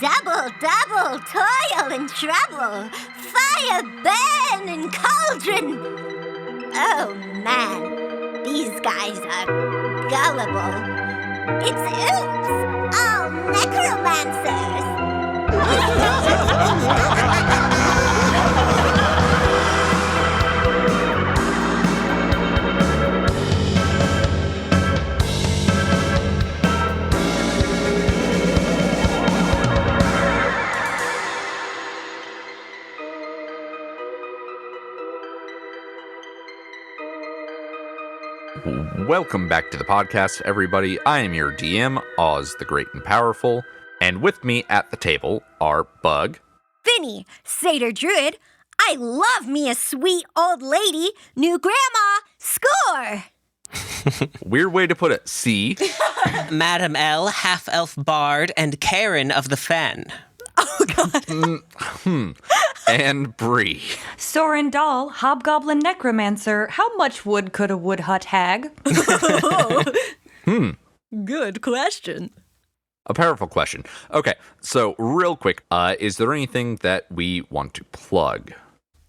Double, double, toil and trouble. Fire, burn, and cauldron. Oh, man. These guys are gullible. It's oops, all necromancers. Welcome back to the podcast, everybody. I am your DM, Oz the Great and Powerful, and with me at the table are Bug, Finny, Satyr Druid. I love me a sweet old lady, new grandma, score. Weird way to put it, C, Madam L, half-elf bard, and Karen of the Fen. Oh, God. and Bree. Sorrin Doll, hobgoblin necromancer. How much wood could a wood hut hag? Good question. A powerful question. Okay, so real quick, is there anything that we want to plug?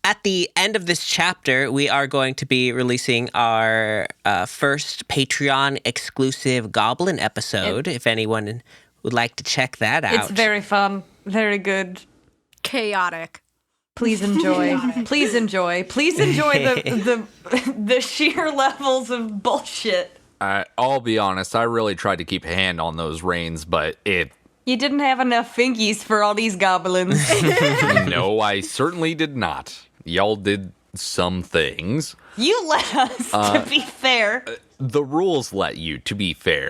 At the end of this chapter, we are going to be releasing our first Patreon-exclusive Goblin episode, if anyone would like to check that out. It's very fun. Very good. Chaotic. Please enjoy. Please enjoy. Please enjoy the sheer levels of bullshit. I'll be honest, I really tried to keep a hand on those reins, but You didn't have enough fingies for all these goblins. No, I certainly did not. Y'all did some things. You let us, to be fair. The rules let you, to be fair.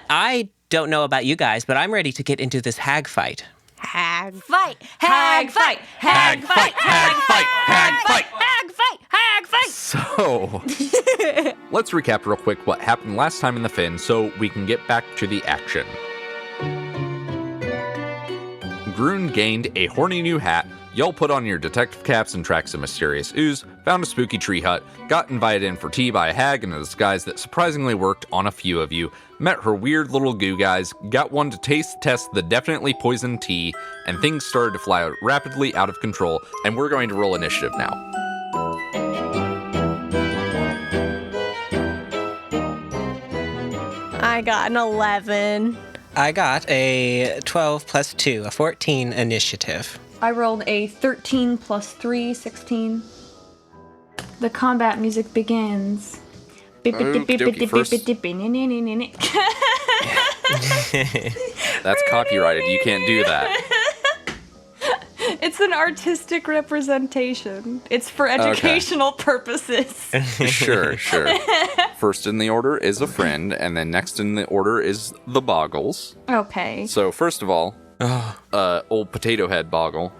I don't know about you guys, but I'm ready to get into this hag fight. Hag fight. Hag fight. Hag fight. Hag fight! Hag fight! Hag fight. Hag fight. So, let's recap real quick what happened last time in the Fin so we can get back to the action. Grun gained a horny new hat, y'all put on your detective caps and tracked some mysterious ooze, found a spooky tree hut, got invited in for tea by a hag in a disguise that surprisingly worked on a few of you, met her weird little goo guys, got one to test the definitely poisoned tea, and things started to fly rapidly out of control, and we're going to roll initiative now. I got an 11. I got a 12 plus 2, a 14 initiative. I rolled a 13 plus 3, 16. The combat music begins. That's copyrighted, you can't do that. It's an artistic representation. It's for educational purposes. Sure. First in the order is a friend, and then next in the order is the boggles. Okay. So first of all, old potato head boggle.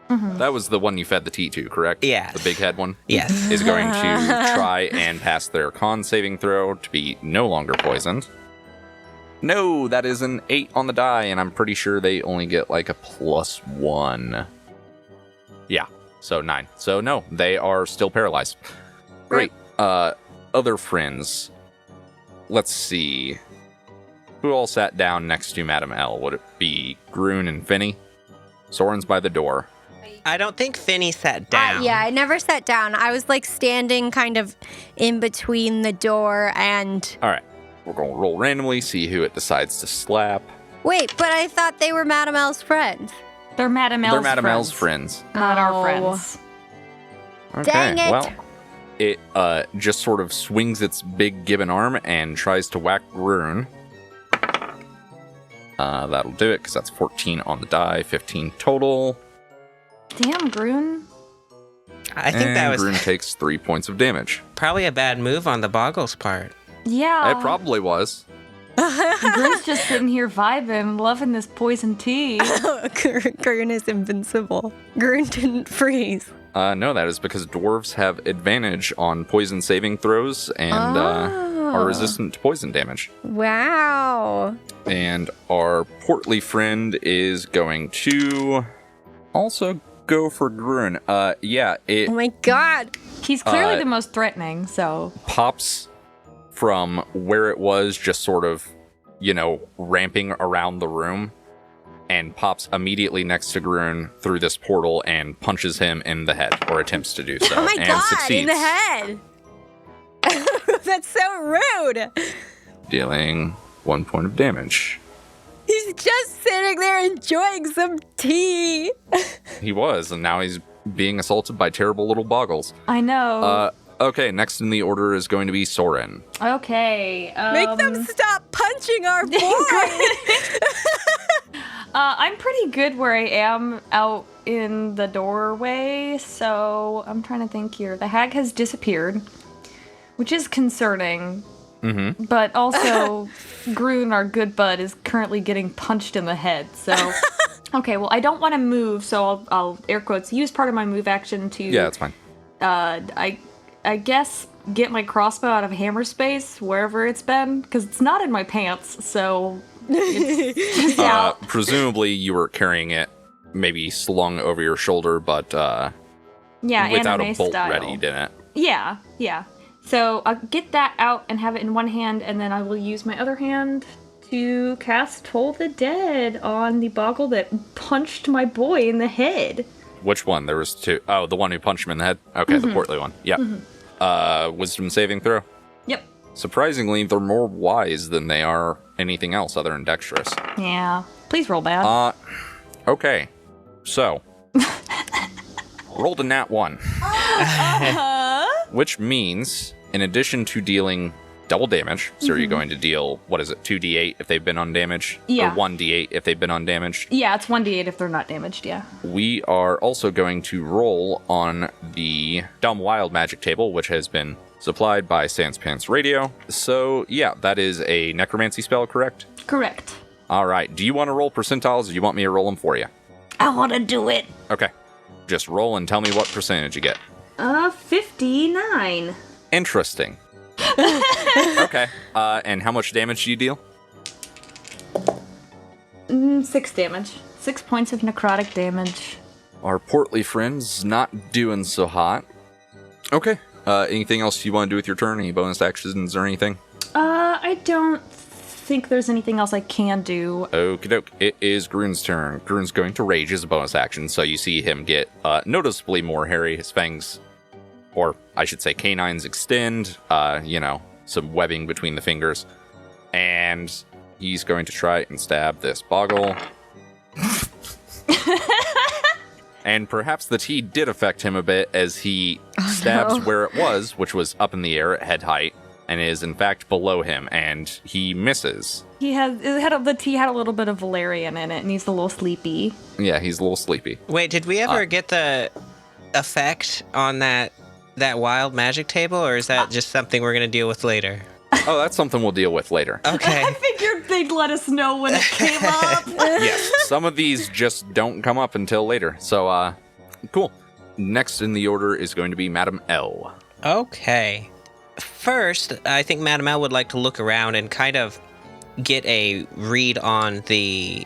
Mm-hmm. That was the one you fed the tea to, correct? Yes. The big head one? Yes. Is going to try and pass their con saving throw to be no longer poisoned. No, that is an 8 on the die, and I'm pretty sure they only get like a +1. Yeah, so 9. So no, they are still paralyzed. Great. Other friends. Let's see. Who all sat down next to Madam L? Would it be Grun and Finny? Sorrin's by the door. I don't think Finny sat down. Yeah, I never sat down. I was like standing kind of in between the door and... All right. We're going to roll randomly, see who it decides to slap. Wait, but I thought they were Madam L's friends. They're Madam L's friends. They're Madam L's friends. Not our friends. Okay, Dang it. well, it just sort of swings its big gibbon arm and tries to whack Grun. That'll do it, because that's 14 on the die, 15 total. Damn, Grun. I think that was Grun takes 3 points of damage. probably a bad move on the boggles part. Yeah. It probably was. Grun's just sitting here vibing, loving this poison tea. Grun is invincible. Grun didn't freeze. No, that is because dwarves have advantage on poison saving throws and are resistant to poison damage. Wow. And our portly friend is going to also go for Grun. Oh my god. He's clearly the most threatening, so... Pops from where it was just sort of, ramping around the room and pops immediately next to Grun through this portal and punches him in the head, or attempts to do so. Oh my and god, succeeds, in the head. That's so rude. dealing 1 point of damage. He's just sitting there enjoying some tea. He was, and now he's being assaulted by terrible little boggles. I know. Okay, next in the order is going to be Sorrin. Okay. Make them stop punching our boy. I'm pretty good where I am out in the doorway, so I'm trying to think here. The hag has disappeared, which is concerning. Mm-hmm. But also, Grun, our good bud, is currently getting punched in the head, so... Okay, well, I don't want to move, so I'll air quotes, use part of my move action to... Yeah, that's fine. I guess get my crossbow out of hammer space, wherever it's been, because it's not in my pants, so... It's just out. Presumably you were carrying it maybe slung over your shoulder, but Yeah, without anime a bolt style. ready, didn't it? Yeah. So I'll get that out and have it in one hand, and then I will use my other hand to cast Toll the Dead on the boggle that punched my boy in the head. Which one? There was two. Oh, the one who punched him in the head? Okay, the portly one. Yep. Wisdom saving throw. Yep. Surprisingly, they're more wise than they are anything else other than dexterous. Yeah. Please roll bad. Okay. So, rolled a nat 1. Which means, in addition to dealing double damage, so you're going to deal, 2d8 if they've been undamaged? Yeah. Or 1d8 if they've been undamaged? Yeah, it's 1d8 if they're not damaged, yeah. We are also going to roll on the Dumb Wild Magic table, which has been supplied by Sans Pants Radio. So, yeah, that is a necromancy spell, correct? Correct. All right. Do you want to roll percentiles, or do you want me to roll them for you? I want to do it. Okay. Just roll and tell me what percentage you get. 59. Interesting. Okay. And how much damage do you deal? 6 damage. 6 points of necrotic damage. Our portly friend's not doing so hot. Okay. Anything else you want to do with your turn? Any bonus actions or anything? I don't think there's anything else I can do. Okie doke. It is Grun's turn. Grun's going to rage as a bonus action, so you see him get noticeably more hairy. His fangs, or I should say canines, extend. Some webbing between the fingers. And he's going to try and stab this boggle. And perhaps the tea did affect him a bit as he stabs where it was, which was up in the air at head height, and is in fact below him, and he misses. The tea had a little bit of valerian in it, and he's a little sleepy. Yeah, he's a little sleepy. Wait, did we ever get the effect on that wild magic table, or is that just something we're going to deal with later? Oh, that's something we'll deal with later. Okay. I figured they'd let us know when it came up. Yes, some of these just don't come up until later. So, cool. Next in the order is going to be Madam L. Okay. First, I think Madam L would like to look around and kind of get a read on the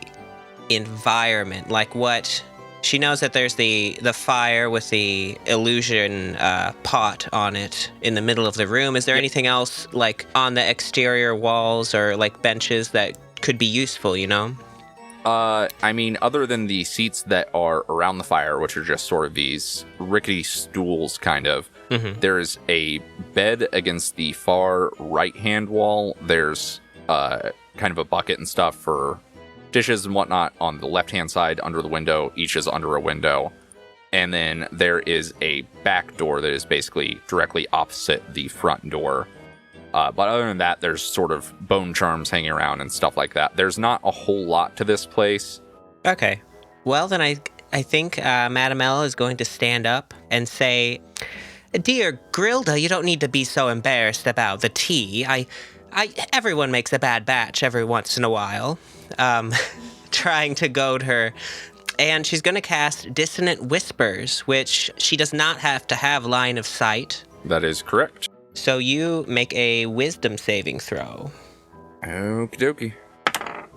environment. Like what... She knows that there's the fire with the illusion pot on it in the middle of the room. Is there anything else, like, on the exterior walls or, like, benches that could be useful, you know? Other than the seats that are around the fire, which are just sort of these rickety stools, kind of, there's a bed against the far right-hand wall. There's kind of a bucket and stuff for dishes and whatnot on the left-hand side under the window. Each is under a window. And then there is a back door that is basically directly opposite the front door. But other than that, there's sort of bone charms hanging around and stuff like that. There's not a whole lot to this place. Okay. Well, then I think Madam L is going to stand up and say, "Dear Grilda, you don't need to be so embarrassed about the tea. Everyone makes a bad batch every once in a while." Trying to goad her. And she's going to cast Dissonant Whispers, which she does not have to have line of sight. That is correct. So you make a wisdom saving throw. Okie dokie.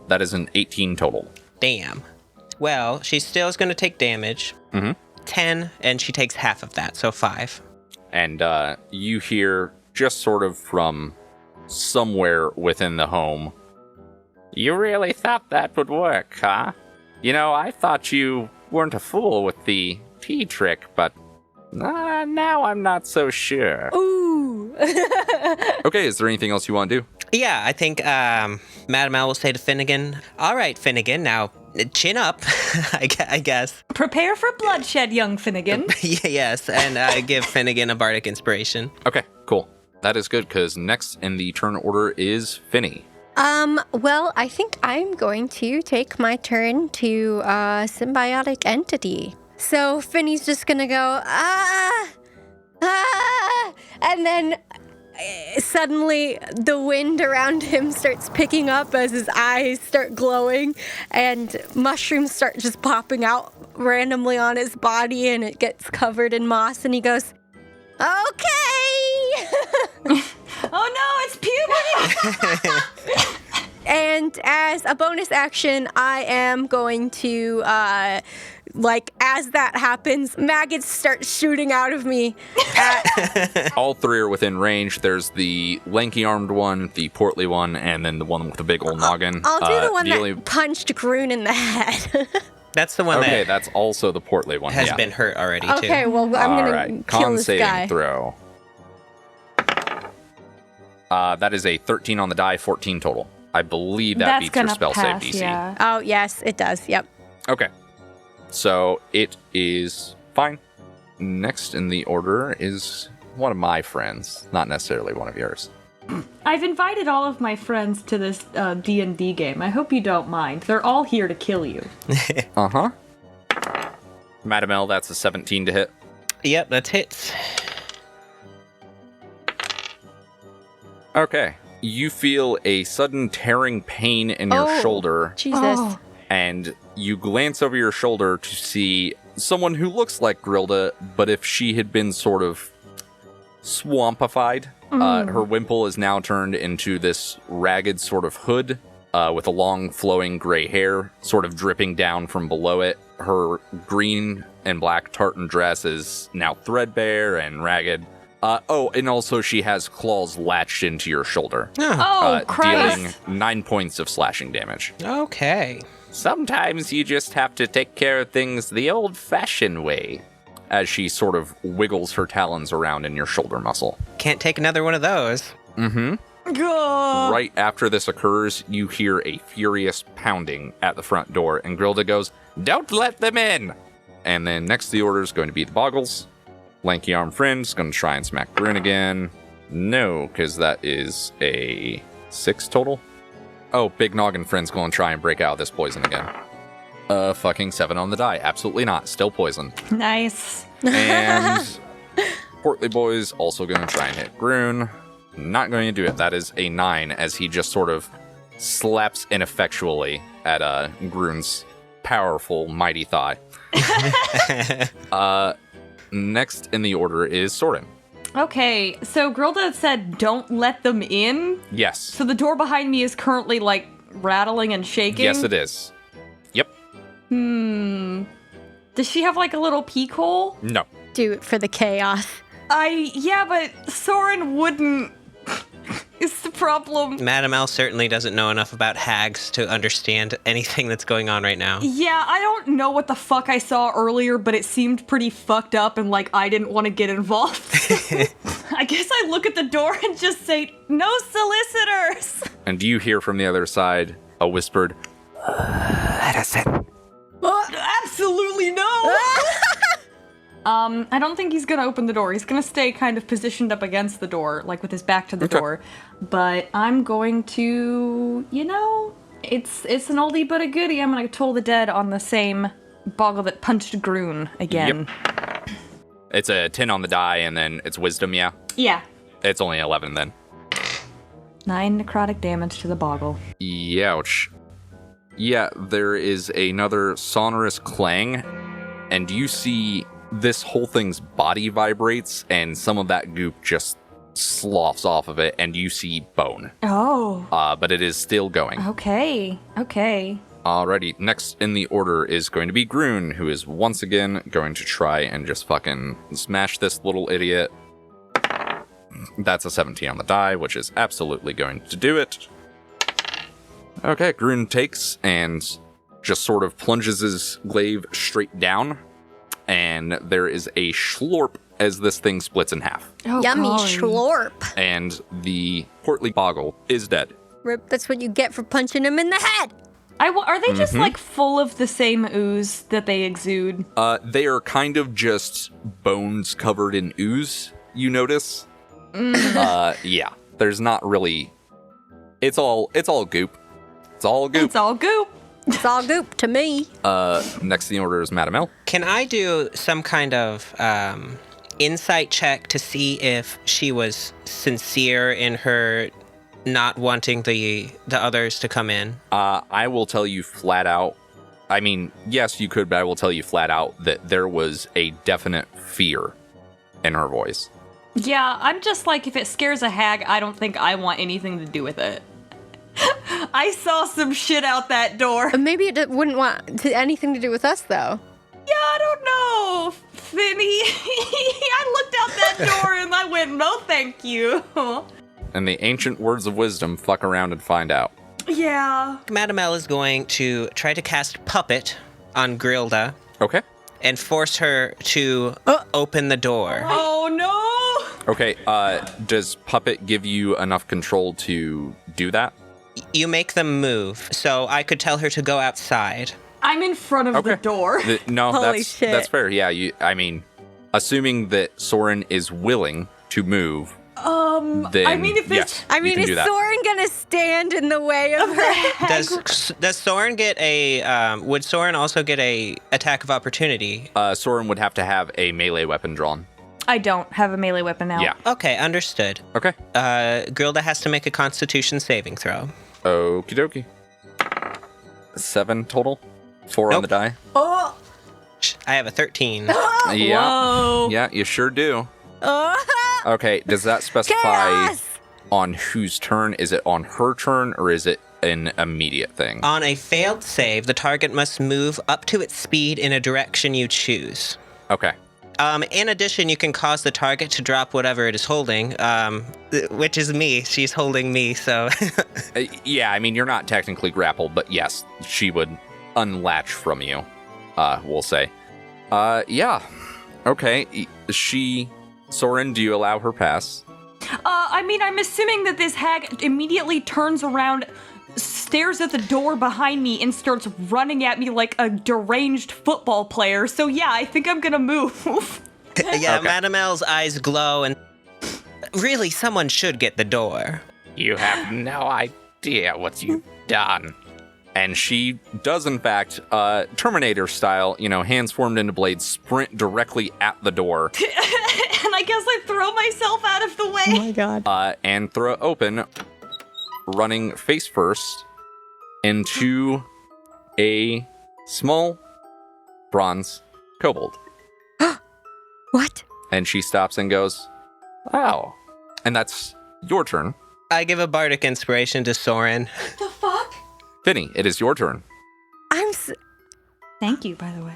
That is an 18 total. Damn. Well, she still is going to take damage. 10, and she takes half of that, so 5. And you hear just sort of from somewhere within the home, "You really thought that would work, huh?" I thought you weren't a fool with the tea trick, but now I'm not so sure. Ooh. Okay, is there anything else you want to do? Yeah, I think Madam L will say to Finnegan, all right, Finnegan, now chin up, I guess. Prepare for bloodshed, young Finnegan. Yes, and give Finnegan a bardic inspiration. Okay, cool. That is good, because next in the turn order is Finny. Well, I think I'm going to take my turn to symbiotic entity. So Finny's just gonna go, and then suddenly the wind around him starts picking up as his eyes start glowing, and mushrooms start just popping out randomly on his body, and it gets covered in moss, and he goes, okay! Oh no, it's puberty! And as a bonus action, I am going to, as that happens, maggots start shooting out of me. All three are within range. There's the lanky-armed one, the portly one, and then the one with the big old noggin. I'll do the one that punched Grun in the head. That's the one Okay, that that's also the portly one. has been hurt already, too. Okay, well, I'm All going right, to kill con this saving guy. throw. That is a 13 on the die, 14 total. I believe that That's beats your gonna spell pass, save DC. yeah. Oh, yes, it does. Yep. Okay. So it is fine. Next in the order is one of my friends, not necessarily one of yours. I've invited all of my friends to this D&D game. I hope you don't mind. They're all here to kill you. Uh-huh. Madam L, that's a 17 to hit. Yep, that's hits. Okay. You feel a sudden tearing pain in your shoulder, Jesus. Oh. and you glance over your shoulder to see someone who looks like Grilda, but if she had been sort of swampified, her wimple is now turned into this ragged sort of hood with a long flowing gray hair sort of dripping down from below it. Her green and black tartan dress is now threadbare and ragged. And also she has claws latched into your shoulder, Oh, Christ. dealing 9 points of slashing damage. Okay. Sometimes you just have to take care of things the old-fashioned way, as she sort of wiggles her talons around in your shoulder muscle. Can't take another one of those. Mm-hmm. Gah. Right after this occurs, you hear a furious pounding at the front door, and Grilda goes, "Don't let them in!" And then next to the order is going to be the Boggles. Lanky Arm Friend's going to try and smack Grun again. No, because that is a 6 total. Oh, Big Noggin Friend's going to try and break out of this poison again. Fucking 7 on the die. Absolutely not. Still poison. Nice. And Portly Boy's also going to try and hit Grun. Not going to do it. That is a 9, as he just sort of slaps ineffectually at Grun's powerful, mighty thigh. Next in the order is Sorrin. Okay, so Grilda said don't let them in. Yes. So the door behind me is currently, like, rattling and shaking? Yes, it is. Yep. Does she have, like, a little peek hole? No. Do it for the chaos. Yeah, but Sorrin wouldn't. Is the problem. Madam L certainly doesn't know enough about hags to understand anything that's going on right now. Yeah, I don't know what the fuck I saw earlier, but it seemed pretty fucked up and like I didn't want to get involved. I guess I look at the door and just say, "No solicitors!" And you hear from the other side a whispered, "Let us in." Absolutely no! I don't think he's gonna open the door. He's gonna stay kind of positioned up against the door, like with his back to the door. But I'm going to, it's an oldie but a goodie. I'm gonna toll the dead on the same boggle that punched Grun again. Yep. It's a 10 on the die, and then it's wisdom, yeah? Yeah. It's only 11 then. 9 necrotic damage to the boggle. Youch. Yeah, there is another sonorous clang, and you see this whole thing's body vibrates, and some of that goop just sloughs off of it, and you see bone. Oh. But it is still going. Okay. Alrighty, next in the order is going to be Grun, who is once again going to try and just fucking smash this little idiot. That's a 17 on the die, which is absolutely going to do it. Okay, Grun takes and just sort of plunges his glaive straight down, and there is a schlorp as this thing splits in half. Oh, Yummy golly. schlorp. And the portly boggle is dead. Rip, that's what you get for punching him in the head. Are they just like full of the same ooze that they exude? They are kind of just bones covered in ooze, you notice. Yeah, there's not really... It's all goop. It's all goop. It's all goop. It's all goop to me. Next in the order is Madam L. Can I do some kind of insight check to see if she was sincere in her not wanting the others to come in? I will tell you flat out. I mean, yes, you could, but I will tell you flat out that there was a definite fear in her voice. Yeah, I'm just like, if it scares a hag, I don't think I want anything to do with it. I saw some shit out that door. Maybe it wouldn't want anything to do with us, though. Yeah, I don't know, Finny. I looked out that door and I went, no thank you. And the ancient words of wisdom, fuck around and find out. Yeah. Madam L is going to try to cast Puppet on Grilda Okay. and force her to open the door. Oh no! Okay, does Puppet give you enough control to do that? You make them move, so I could tell her to go outside. I'm in front of the door. No, Holy that's shit. that's fair. Yeah, I mean, assuming that Sorrin is willing to move, then I mean, if it's- yes, I you mean, can is do that. Soren gonna stand in the way of her? Does Sorrin get a? Would Sorrin also get a attack of opportunity? Sorrin would have to have a melee weapon drawn. I don't have a melee weapon now. Yeah. Okay, understood. Okay. Grilda has to make a Constitution saving throw. Okie dokie. 7 total. 4 on Nope. the die. Oh, I have a 13. Yeah. Whoa. Yeah, you sure do. oh. Okay, does that specify Chaos! on whose turn? Is it on her turn or is it an immediate thing? On a failed save, the target must move up to its speed in a direction you choose. Okay. In addition, you can cause the target to drop whatever it is holding, which is me. She's holding me, so... Yeah, I mean, you're not technically grappled, but yes, she would unlatch from you, we'll say. Yeah. Okay. Sorrin, do you allow her pass? I mean, I'm assuming that this hag immediately turns around, stares at the door behind me, and starts running at me like a deranged football player. So yeah, I think I'm gonna move. Yeah, Okay. Madam L's eyes glow, and really, someone should get the door. You have no idea what you've done. And she does, in fact, Terminator style, hands formed into blades, sprint directly at the door And I guess I throw myself out of the way. Oh my god. and throw it open, running face first into a small bronze kobold. What? And she stops and goes, "Wow." And that's your turn. I give a bardic inspiration to Sorrin. The fuck? Finny, it is your turn. Thank you, by the way.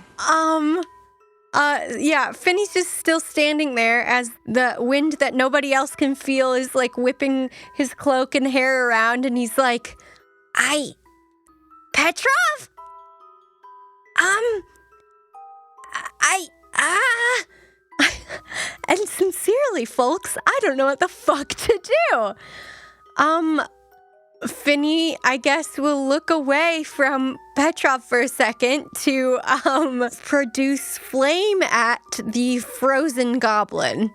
Yeah, Finny's just still standing there as the wind that nobody else can feel is like whipping his cloak and hair around, and he's like, Petrov? And sincerely, folks, I don't know what the fuck to do. Finny, I guess, will look away from Petrov for a second to produce flame at the frozen goblin.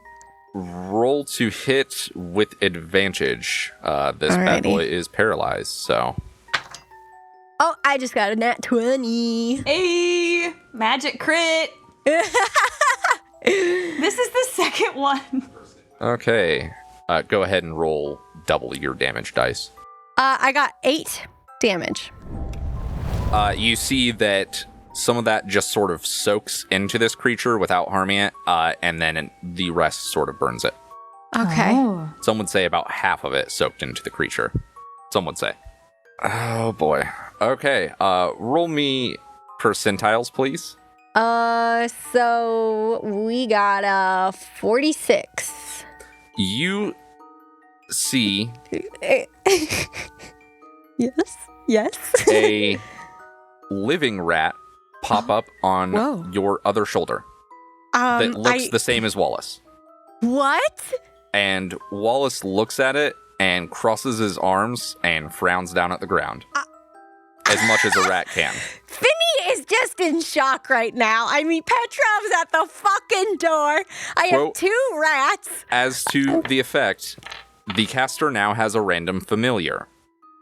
Roll to hit with advantage. This bad Alrighty. boy is paralyzed, so. Oh, I just got a nat 20. Hey, magic crit. This is the second one. Okay. Go ahead and roll double your damage dice. I got 8 damage. You see that some of that just sort of soaks into this creature without harming it, and then the rest sort of burns it. Okay. Oh. Some would say about half of it soaked into the creature. Some would say. Oh boy. Okay. Roll me percentiles, please. So we got 46. You see Yes. a living rat pop up on Whoa. your other shoulder that looks the same as Wallace. What? And Wallace looks at it and crosses his arms and frowns down at the ground. As much as a rat can. Finny is just in shock right now. I mean, Petrov's at the fucking door. I have 2 rats. As to the effect, the caster now has a random familiar.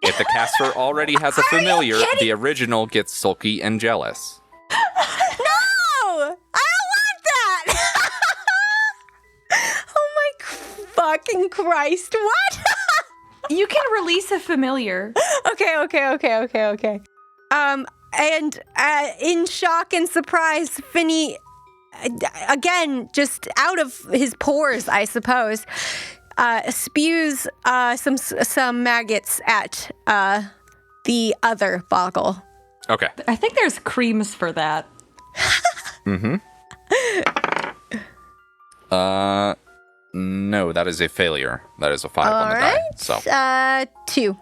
If the caster already has a familiar, the original gets sulky and jealous. No! I don't want that! Oh my fucking Christ, what? You can release a familiar. Okay. And in shock and surprise, Finny, again, just out of his pores, I suppose, spews some maggots at the other boggle. Okay. I think there's creams for that. Mm-hmm. No, that is a failure. That is a 5 on the die. So 2.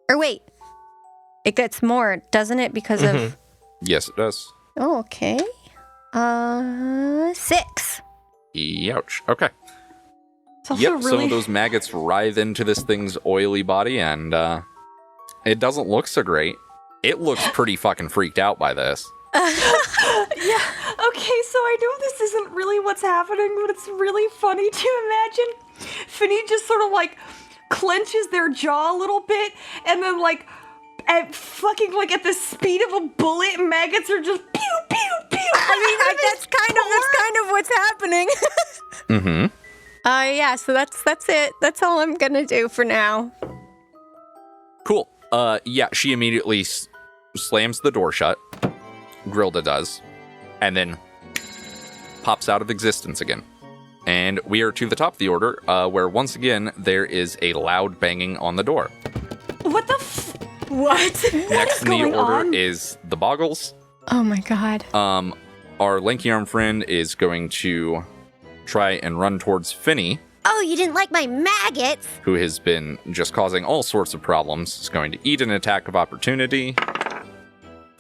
Or wait. It gets more, doesn't it? Because of... Yes, it does. Oh, okay. 6. Youch. Okay. It's also Yep, really... some of those maggots writhe into this thing's oily body, and it doesn't look so great. It looks pretty fucking freaked out by this. Yeah, okay, so I know this isn't really what's happening, but it's really funny to imagine Finny just sort of like clenches their jaw a little bit, and then like at fucking like at the speed of a bullet, maggots are just pew pew pew. I mean, that's kind of what's happening. Mm-hmm. Yeah, so that's it. That's all I'm gonna do for now. Cool. Yeah, she immediately slams the door shut. Grilda does. And then pops out of existence again. And we are to the top of the order, where once again, there is a loud banging on the door. What the What? Next in the going order on? is the Boggles. Oh my god. Our lanky arm friend is going to try and run towards Finny, Oh, you didn't like my maggots? who has been just causing all sorts of problems. Is going to eat an attack of opportunity.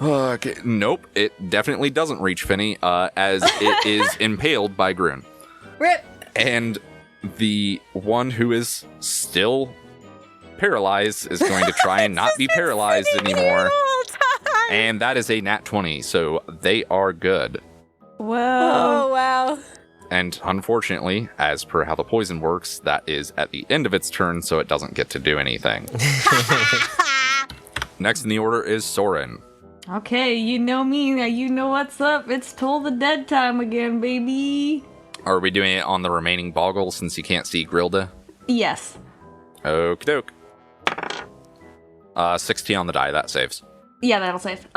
Okay, nope, it definitely doesn't reach Finny, as it is impaled by Grun. Rip. And the one who is still paralyzed is going to try and not be paralyzed anymore. And that is a nat 20, so they are good. Whoa. Oh, wow. And unfortunately, as per how the poison works, that is at the end of its turn, so it doesn't get to do anything. Next in the order is Sorrin. Okay, you know me, now you know what's up. It's Toll the Dead time again, baby. Are we doing it on the remaining Boggle since you can't see Grilda? Yes. Okie doke. 16 on the die, that saves. Yeah, that'll save.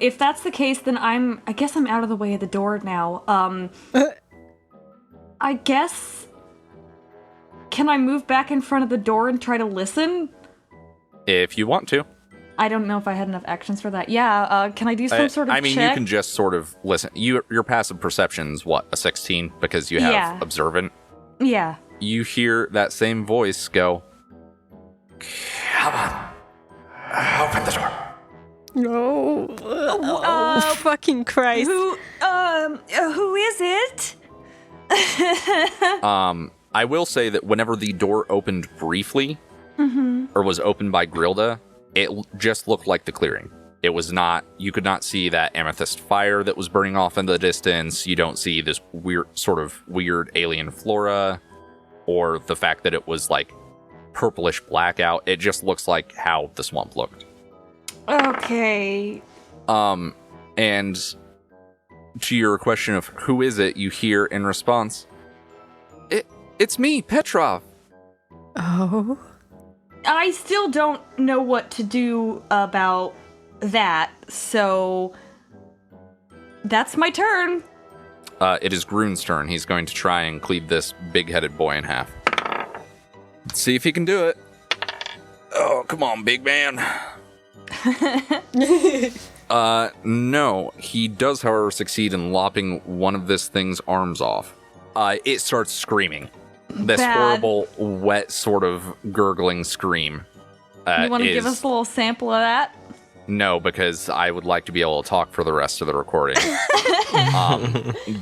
If that's the case, then I guess I'm out of the way of the door now. I guess... Can I move back in front of the door and try to listen? If you want to. I don't know if I had enough actions for that. Yeah, can I do some sort of I mean, check? you can just sort of listen. Your passive perception's what, a 16? Because you have observant. Yeah. You hear that same voice go, "Come on, open the door." No. Oh, fucking Christ. Who is it? I will say that whenever the door opened briefly, or was opened by Grilda, it just looked like the clearing. It was not, you could not see that amethyst fire that was burning off in the distance. You don't see this weird alien flora, or the fact that it was like purplish blackout. It just looks like how the swamp looked. Okay. And to your question of who is it, you hear in response, it's me, Petrov. Oh. I still don't know what to do about that, so that's my turn. It is Grun's turn. He's going to try and cleave this big-headed boy in half. Let's see if he can do it. Oh, come on, big man. No. He does, however, succeed in lopping one of this thing's arms off. It starts screaming. This Bad. horrible, wet, sort of gurgling scream. You want to give us a little sample of that? No, because I would like to be able to talk for the rest of the recording.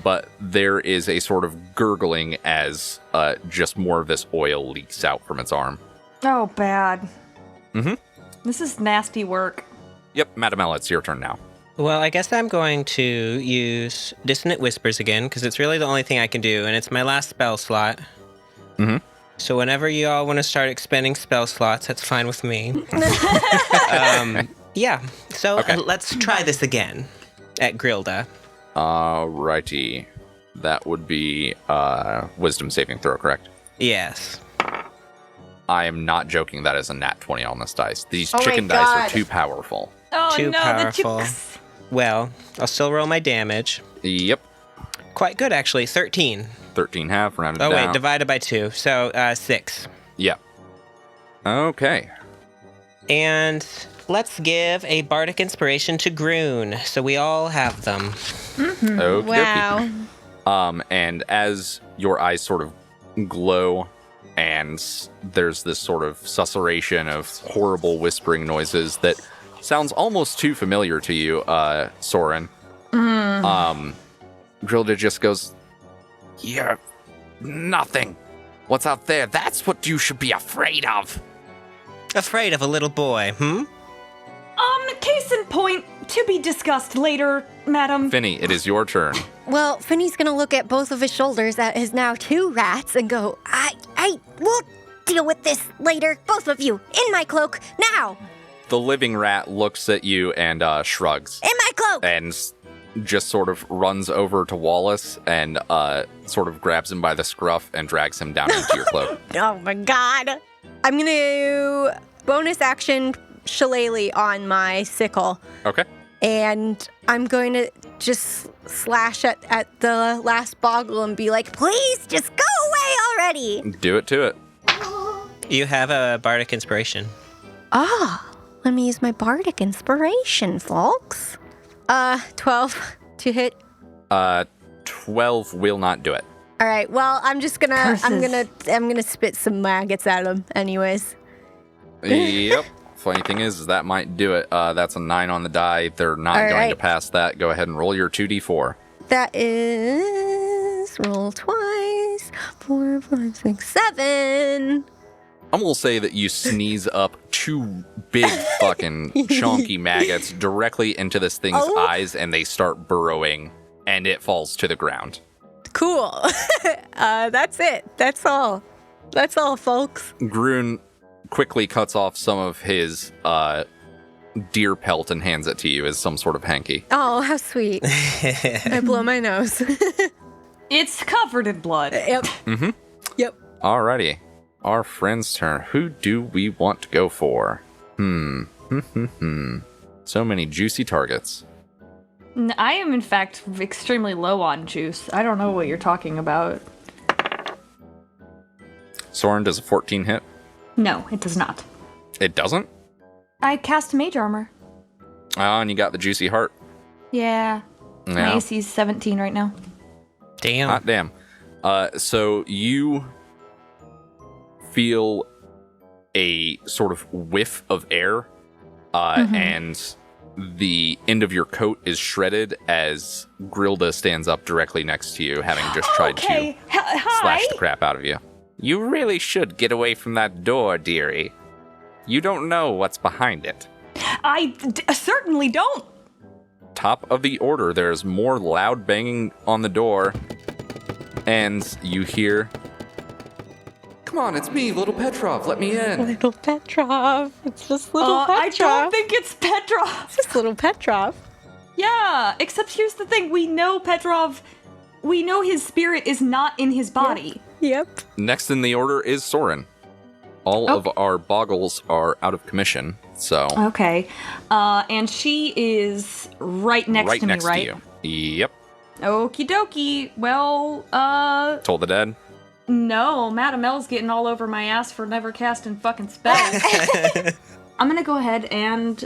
But there is a sort of gurgling as just more of this oil leaks out from its arm. Oh, bad. Mm-hmm. This is nasty work. Yep, Madam Ella, it's your turn now. Well, I guess I'm going to use Dissonant Whispers again, because it's really the only thing I can do, and it's my last spell slot. Mm-hmm. So whenever you all want to start expending spell slots, that's fine with me. Yeah, so Okay. Let's try this again at Grilda. Alrighty. That would be Wisdom saving throw, correct? Yes. I am not joking, that is a nat 20 on this dice. These Oh my chicken dice are God. too powerful. Oh, Too no, powerful. the chicks. Well, I'll still roll my damage. Yep. Quite good, actually. 13. 13 half, rounded Oh, down. wait, divided by 2. So, 6. Yep. Okay. And let's give a bardic inspiration to Grun, so we all have them. Okey-dokey. Wow. And as your eyes sort of glow, and there's this sort of susurration of horrible whispering noises that sounds almost too familiar to you, Sorrin. Grilda just goes, "You're nothing. What's out there? That's what you should be afraid of." Afraid of a little boy, Case in point, to be discussed later, madam. Finny, it is your turn. Well, Finny's gonna look at both of his shoulders at his now 2 rats and go, I will deal with this later. Both of you, in my cloak, now! The living rat looks at you and shrugs. In my cloak! And just sort of runs over to Wallace and sort of grabs him by the scruff and drags him down into your cloak. Oh my god. I'm gonna bonus action shillelagh on my sickle. Okay. And I'm going to just slash at the last boggle and be like, please just go away already. Do it to it. You have a bardic inspiration. Let me use my bardic inspiration, folks. 12 to hit. 12 will not do it. All right. Well, I'm just gonna Curses. I'm gonna spit some maggots at him anyways. Yep. Funny thing is that might do it. That's a 9 on the die. They're not All going right. to pass that. Go ahead and roll your 2d4. That is roll twice. 4, 5, 6, 7. I'm gonna say that you sneeze up 2 big fucking chonky maggots directly into this thing's Oh. eyes, and they start burrowing, and it falls to the ground. Cool. That's it. That's all. That's all, folks. Grun quickly cuts off some of his deer pelt and hands it to you as some sort of hanky. Oh, how sweet. I blow my nose. It's covered in blood. Yep. Mm-hmm. Yep. Alrighty. Our friend's turn. Who do we want to go for? So many juicy targets. I am, in fact, extremely low on juice. I don't know what you're talking about. Sorrin, does a 14 hit? No, it does not. It doesn't? I cast mage armor. Oh, and you got the juicy heart. Yeah. My Yeah. AC is 17 right now. Damn. Hot damn. So you feel a sort of whiff of air, and the end of your coat is shredded as Grilda stands up directly next to you, having just tried Okay. to Hi. slash the crap out of you. You really should get away from that door, dearie. You don't know what's behind it. I certainly don't. Top of the order, there's more loud banging on the door, and you hear, "Come on, it's me, little Petrov, let me in." Little Petrov. It's just little Petrov. I don't think it's Petrov. It's just little Petrov. Yeah, except here's the thing. We know Petrov. We know his spirit is not in his body. Yep. Next in the order is Sorrin. All of our boggles are out of commission, so Okay. And she is right next to me, next right? to you. Yep. Okie dokie. Well, Toll the Dead. no. Madam L's getting all over my ass for never casting fucking spells. I'm gonna go ahead and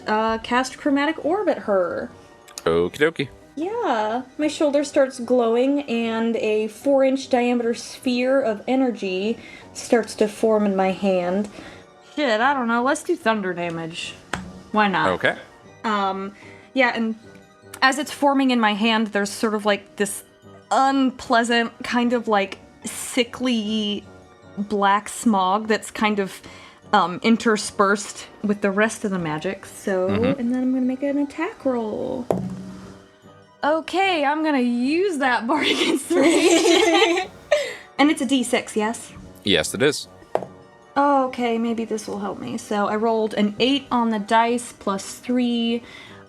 cast Chromatic Orb at her. Okie dokie. Yeah, my shoulder starts glowing and a 4-inch diameter sphere of energy starts to form in my hand. Shit, I don't know. Let's do thunder damage. Why not? Okay. Yeah, and as it's forming in my hand, there's sort of like this unpleasant kind of like sickly black smog that's kind of interspersed with the rest of the magic. So, and then I'm gonna make an attack roll. Okay, I'm gonna use that bardic inspiration. And it's a d6, yes? Yes, it is. Okay, maybe this will help me. So I rolled an 8 on the dice, plus 3,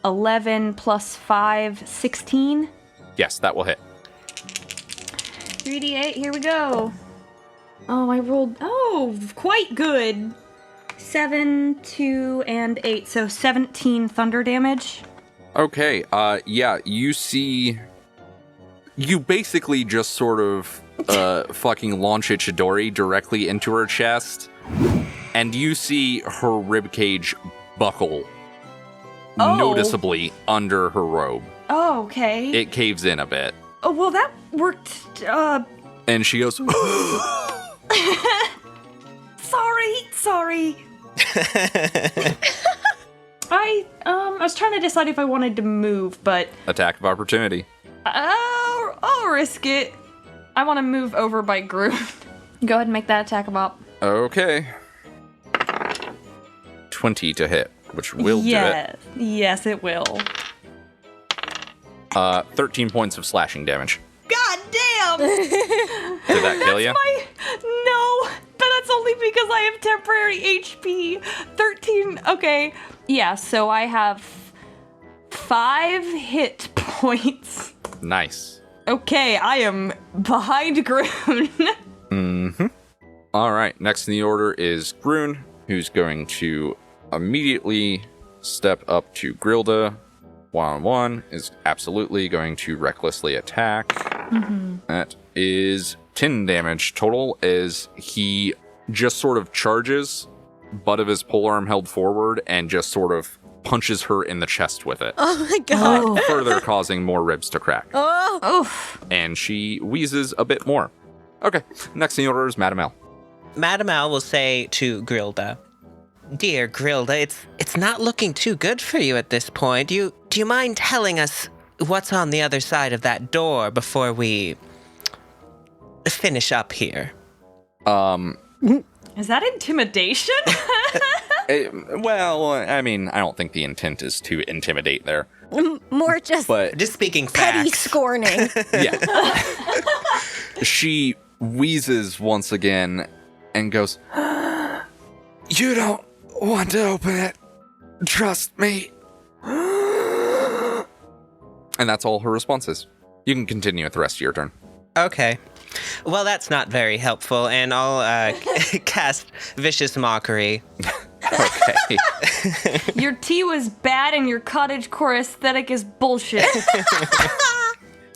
11, plus 5, 16. Yes, that will hit. 3d8, here we go. Oh, I rolled, quite good. 7, 2, and 8, so 17 thunder damage. Okay, yeah, you see... You basically just sort of fucking launch a Chidori directly into her chest, and you see her ribcage buckle noticeably under her robe. Oh, okay. It caves in a bit. Oh, well, that worked, And she goes, Sorry. I was trying to decide if I wanted to move, but attack of opportunity. I'll risk it. I want to move over by Grun. Go ahead and make that attack of op. Okay. 20 to hit, which will do it. Yes, it will. 13 points of slashing damage. God damn! Did that kill you? No, but that's only because I have temporary HP. 13, okay. Yeah, so I have 5 hit points. Nice. Okay, I am behind Grun. All right, next in the order is Grun, who's going to immediately step up to Grilda. 1-on-1 is absolutely going to recklessly attack. That is 10 damage total as he just sort of charges, butt of his polearm held forward, and just sort of punches her in the chest with it. Oh my god. Further causing more ribs to crack. Oh. And she wheezes a bit more. Okay, next in the order is Madame L. Madame L will say to Grilda, "Dear Grilda, it's not looking too good for you at this point. Do you mind telling us what's on the other side of that door before we finish up here?" Is that intimidation? Well, I mean, I don't think the intent is to intimidate there. More just But Just speaking petty facts. scorning. yeah. She wheezes once again and goes, "You don't want to open it. Trust me." And that's all her response is. You can continue with the rest of your turn. Okay. Well, that's not very helpful, and I'll cast Vicious Mockery. Okay. Your tea was bad and your cottagecore aesthetic is bullshit.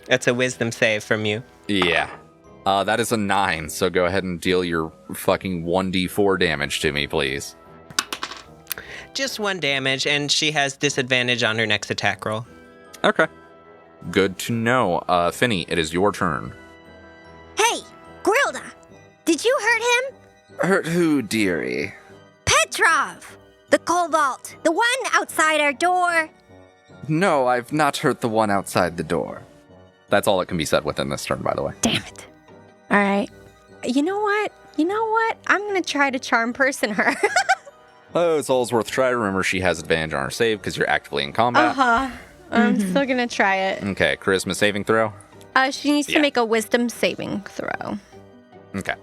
That's a wisdom save from you. Yeah. That is a 9, so go ahead and deal your fucking 1d4 damage to me, please. Just 1 damage, and she has disadvantage on her next attack roll. Okay. Good to know. Finny, it is your turn. Hey, Grilda, did you hurt him? Hurt who, dearie? Petrov, the Cobalt, the one outside our door. No, I've not hurt the one outside the door. That's all that can be said within this turn, by the way. Damn it. All right. You know what? I'm going to try to charm person her. Oh, it's always worth a try. Remember, she has advantage on her save because you're actively in combat. I'm still going to try it. Okay, charisma saving throw. She needs to make a wisdom saving throw. Okay.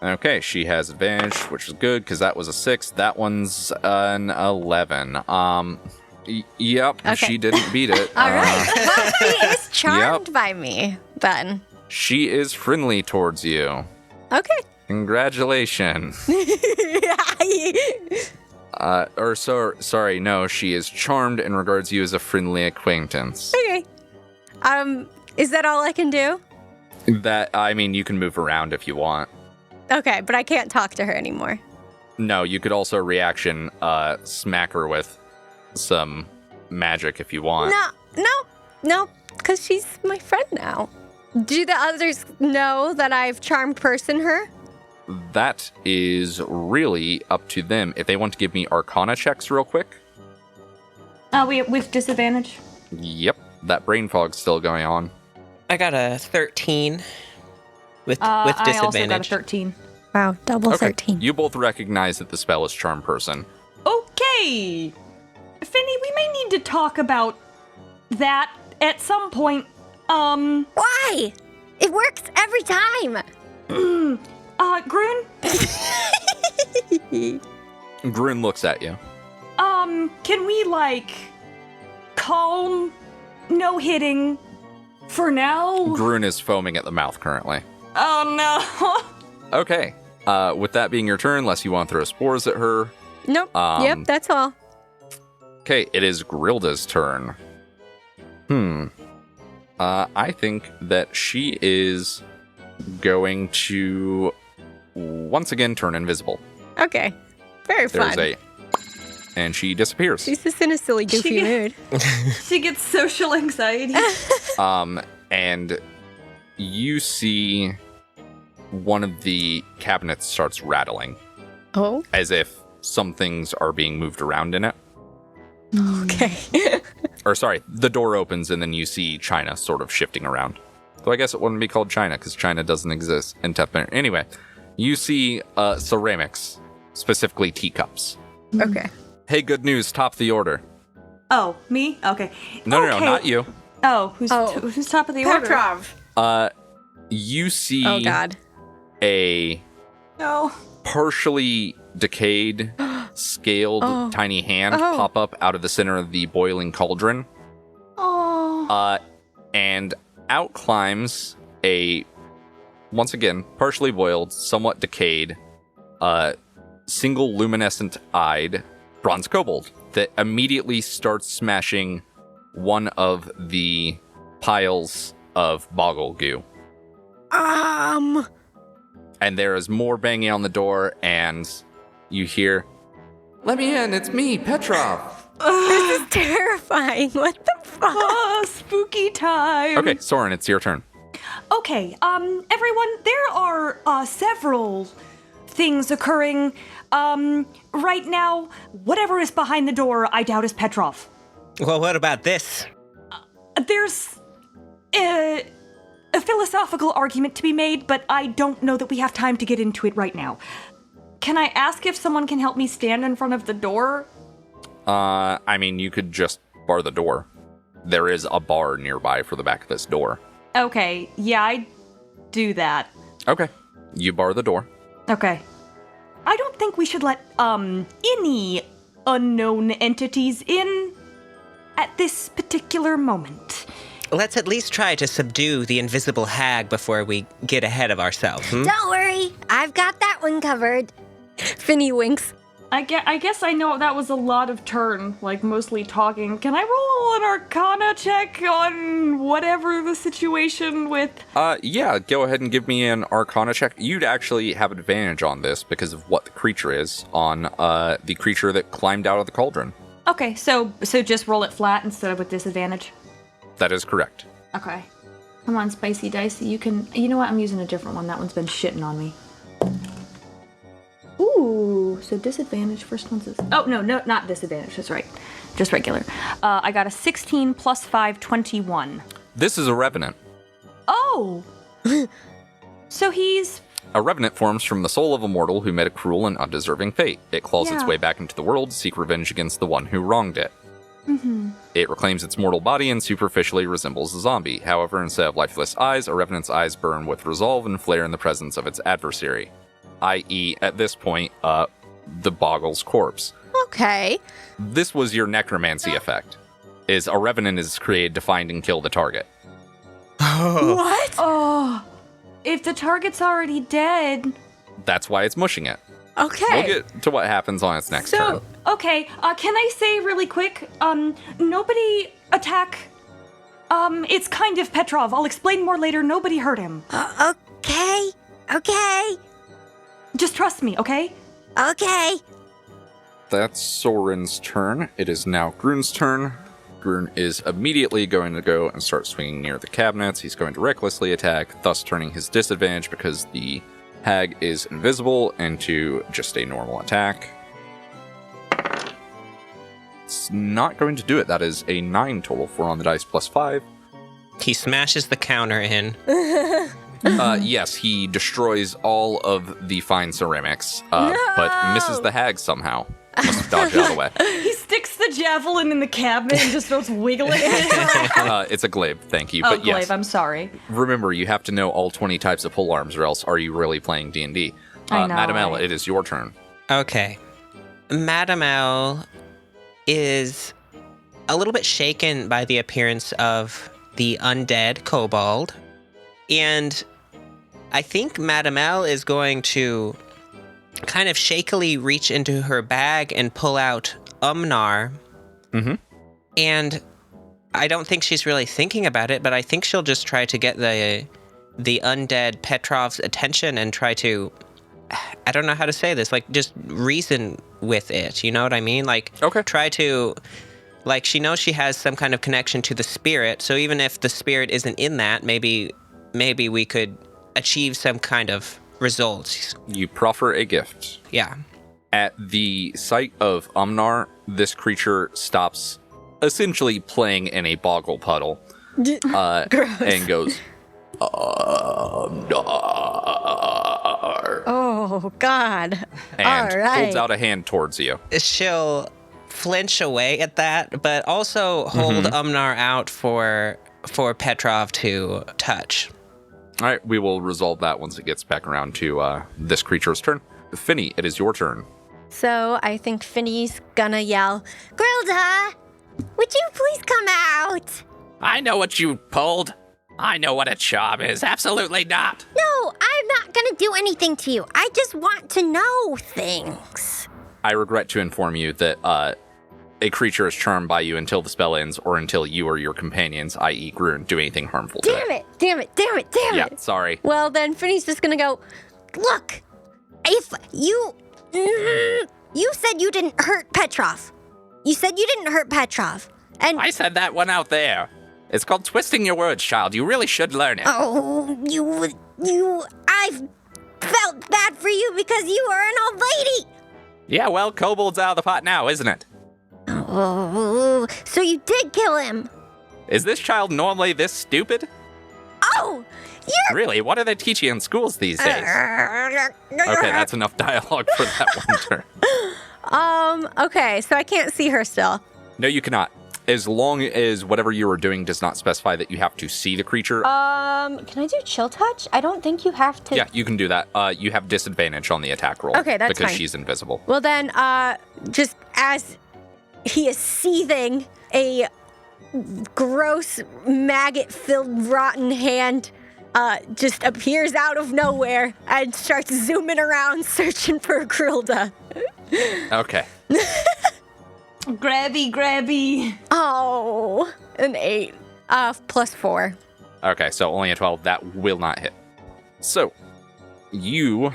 Okay, she has advantage, which is good because that was a 6. That one's an 11. Yep, Okay. she didn't beat it. All right. Well, she is charmed by me then. She is friendly towards you. Okay. Congratulations. Sorry, no, she is charmed and regards you as a friendly acquaintance. Okay. Is that all I can do? That, I mean, you can move around if you want. Okay, but I can't talk to her anymore. No, you could also reaction smack her with some magic if you want. No, because she's my friend now. Do the others know that I've charmed person her? That is really up to them. If they want to give me Arcana checks real quick. With disadvantage. Yep, that brain fog's still going on. I got a 13 with I also got a disadvantage. 13. Wow, double 13. You both recognize that the spell is Charm Person. Okay! Finny, we may need to talk about that at some point. Why? It works every time. Grun? Grun looks at you. Can we, calm, no hitting for now? Grun is foaming at the mouth currently. Oh, no. Okay. With that being your turn, unless you want to throw spores at her. Nope. Yep, that's all. Okay, it is Grilda's turn. I think that she is going to once again turn invisible. Okay. Very fun. And she disappears. She's just in a silly, goofy mood. She gets social anxiety. And you see one of the cabinets starts rattling. Oh, As if some things are being moved around in it. okay. Or sorry, the door opens and then you see China sort of shifting around. So I guess it wouldn't be called China because China doesn't exist in Tefner. Anyway, you see ceramics, specifically teacups. Okay. Hey, good news, top of the order. Oh, me? Okay. No, Okay. not you. Oh, who's top of the order? Petrov. You see Oh, God. a No. partially decayed, scaled tiny hand pop up out of the center of the boiling cauldron. Oh. And out climbs a, once again, partially boiled, somewhat decayed, single luminescent-eyed bronze kobold that immediately starts smashing one of the piles of boggle goo. And there is more banging on the door, and you hear, Let me in, it's me, Petrov. This is terrifying. What the fuck? Oh, spooky time. okay, Sorrin, it's your turn. Okay, everyone, there are several things occurring. Right now, whatever is behind the door, I doubt is Petrov. Well, what about this? There's a philosophical argument to be made, but I don't know that we have time to get into it right now. Can I ask if someone can help me stand in front of the door? I mean, you could just bar the door. There is a bar nearby for the back of this door. Okay, yeah, I do that. Okay, you bar the door. Okay. I don't think we should let, any unknown entities in at this particular moment. Let's at least try to subdue the invisible hag before we get ahead of ourselves. Don't worry. I've got that one covered. Finny winks. I guess I know that was a lot of turn, mostly talking. Can I roll an Arcana check on whatever the situation with... Yeah, go ahead and give me an Arcana check. You'd actually have advantage on this because of what the creature is on the creature that climbed out of the cauldron. Okay, so just roll it flat instead of with disadvantage? That is correct. Okay. Come on, Spicy Dicey, you can... You know what, I'm using a different one. That one's been shitting on me. Ooh, so disadvantage, first one's... Oh, no, not disadvantage, that's right. Just regular. I got a 16 plus 5, 21. This is a revenant. Oh! So he's... A revenant forms from the soul of a mortal who met a cruel and undeserving fate. It claws its Yeah. way back into the world to seek revenge against the one who wronged it. Mm-hmm. It reclaims its mortal body and superficially resembles a zombie. However, instead of lifeless eyes, a revenant's eyes burn with resolve and flare in the presence of its adversary. I.e., at this point, the boggle's corpse. Okay. This was your necromancy effect. Is a revenant is created to find and kill the target. What? Oh, if the target's already dead... That's why it's mushing it. Okay. We'll get to what happens on its next turn. Okay, can I say really quick, nobody attack... it's kind of Petrov. I'll explain more later. Nobody hurt him. Okay. Just trust me, okay? Okay. That's Sorrin's turn. It is now Grun's turn. Grun is immediately going to go and start swinging near the cabinets. He's going to recklessly attack, thus turning his disadvantage because the hag is invisible into just a normal attack. That's not going to do it. That is a 9 total. 4 on the dice plus 5. He smashes the counter in. Yes, he destroys all of the fine ceramics, but misses the hag somehow. Must have dodged out of the way. He sticks the javelin in the cabinet and just starts wiggling it. It's a glaive, thank you. Oh, But glaive, yes, I'm sorry. remember, you have to know all 20 types of pole arms, or else are you really playing D&D? I know, Madam L, right? it is your turn. Okay. Madam L is a little bit shaken by the appearance of the undead kobold. And I think Madam L is going to kind of shakily reach into her bag and pull out Umnar. Mm-hmm. And I don't think she's really thinking about it, but I think she'll just try to get the undead Petrov's attention and try to, I don't know how to say this, like just reason with it. You know what I mean? Like, Okay. try to, like, she knows she has some kind of connection to the spirit. So even if the spirit isn't in that, maybe we could achieve some kind of results. You proffer a gift. Yeah. At the sight of Umnar, this creature stops essentially playing in a boggle puddle Gross. and goes, Oh, God. and All right. holds out a hand towards you. She'll flinch away at that, but also hold Umnar out for Petrov to touch. All right, we will resolve that once it gets back around to this creature's turn. Finny, it is your turn. So I think Finny's gonna yell, Grilda, would you please come out? I know what you pulled. I know what a job is. Absolutely not. No, I'm not gonna do anything to you. I just want to know things. I regret to inform you that a creature is charmed by you until the spell ends or until you or your companions, i.e. Grun, do anything harmful to Damn it, damn it, damn it, damn Yeah, it. sorry. Well, then Finny's just gonna go, look, if you said you didn't hurt Petrov. You said you didn't hurt Petrov. And I said that one out there. It's called twisting your words, child. You really should learn it. oh, I felt bad for you because you are an old lady. Yeah, well, kobold's out of the pot now, isn't it? Oh, so you did kill him. Is this child normally this stupid? Oh, you're... Really, what are they teaching in schools these days? Okay, that's enough dialogue for that one turn. Okay, so I can't see her still. No, you cannot. As long as whatever you are doing does not specify that you have to see the creature. Can I do chill touch? I don't think you have to. Yeah, you can do that. You have disadvantage on the attack roll. Okay, that's because fine. she's invisible. Well then, just as he is seething, a gross maggot-filled rotten hand just appears out of nowhere and starts zooming around searching for Grilda. Okay. Grabby. Oh, an 8. Plus 4. Okay, so only a 12. That will not hit. So, you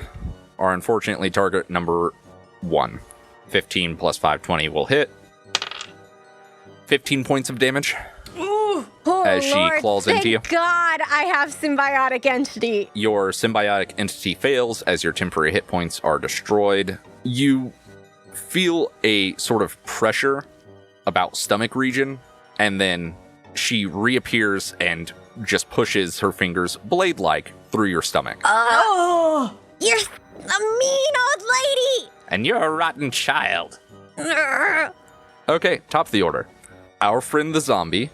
are unfortunately target number 1. 15 plus 5, 20 will hit. 15 points of damage. Oh, As she Lord, claws thank into you. God I have symbiotic entity. Your symbiotic entity fails as your temporary hit points are destroyed. You feel a sort of pressure about stomach region, and then she reappears and just pushes her fingers blade-like through your stomach. Oh! You're a mean old lady. And you're a rotten child. Okay, top of the order. Our friend the zombie,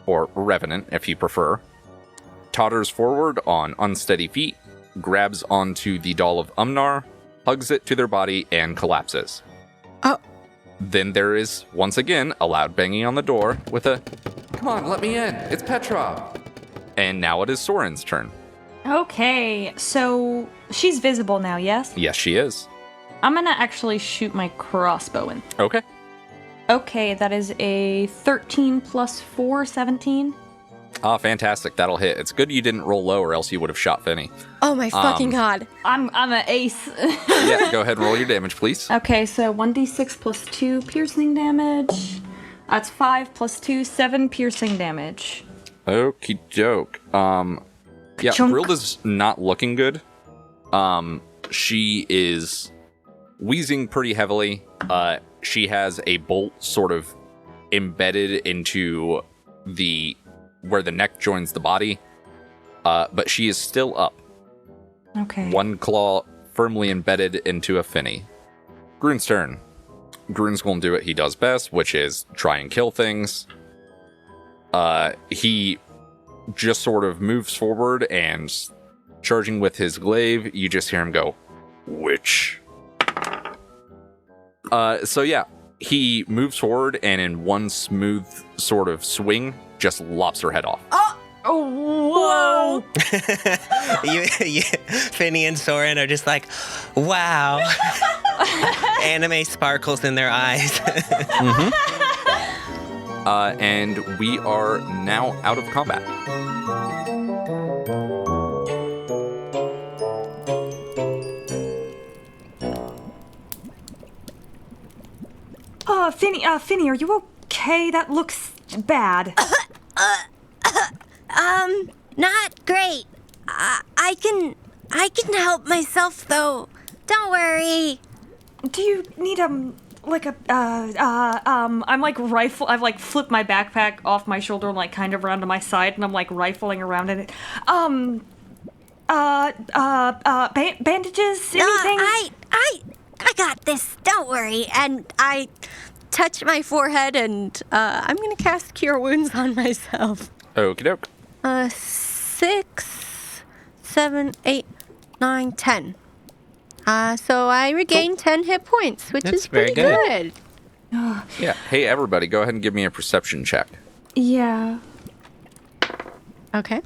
or revenant if you prefer, totters forward on unsteady feet, grabs onto the doll of Umnar, hugs it to their body, and collapses. Oh. Then there is, once again, a loud banging on the door with a, Come on, let me in. It's Petrov. and now it is Sorrin's turn. Okay, so she's visible now, yes? Yes, she is. I'm gonna actually shoot my crossbow in. Okay. Okay, that is a 13 plus 4, 17. Ah, fantastic. That'll hit. It's good you didn't roll low or else you would have shot Finny. Oh my fucking God. I'm an ace. Yeah, go ahead and roll your damage, please. Okay, so 1d6 plus 2 piercing damage. That's 5 plus 2, 7 piercing damage. Okie doke. Yeah, Chunk. Grilda's not looking good. She is wheezing pretty heavily. she has a bolt sort of embedded into where the neck joins the body, but she is still up. Okay. One claw firmly embedded into a Finny. Grun's turn. Grun's going to do what he does best, which is try and kill things. He just sort of moves forward and charging with his glaive, you just hear him go, "Witch." So yeah, he moves forward and in one smooth sort of swing, just lops her head off. Oh, whoa! Finny and Sorrin are just like, wow. Anime sparkles in their eyes. And we are now out of combat. Finny, are you okay? That looks bad. Not great. I can help myself though. Don't worry. Do you need I'm like rifle. I've like flipped my backpack off my shoulder and like kind of around to my side, and I'm like rifling around in it. Bandages? Anything? I got this. Don't worry. And I touch my forehead, and I'm gonna cast Cure Wounds on myself. Okie doke. 6, 7, 8, 9, 10. So I regain 10 hit points, which That's is pretty very good. Yeah. Hey, everybody, go ahead and give me a perception check. Yeah. Okay.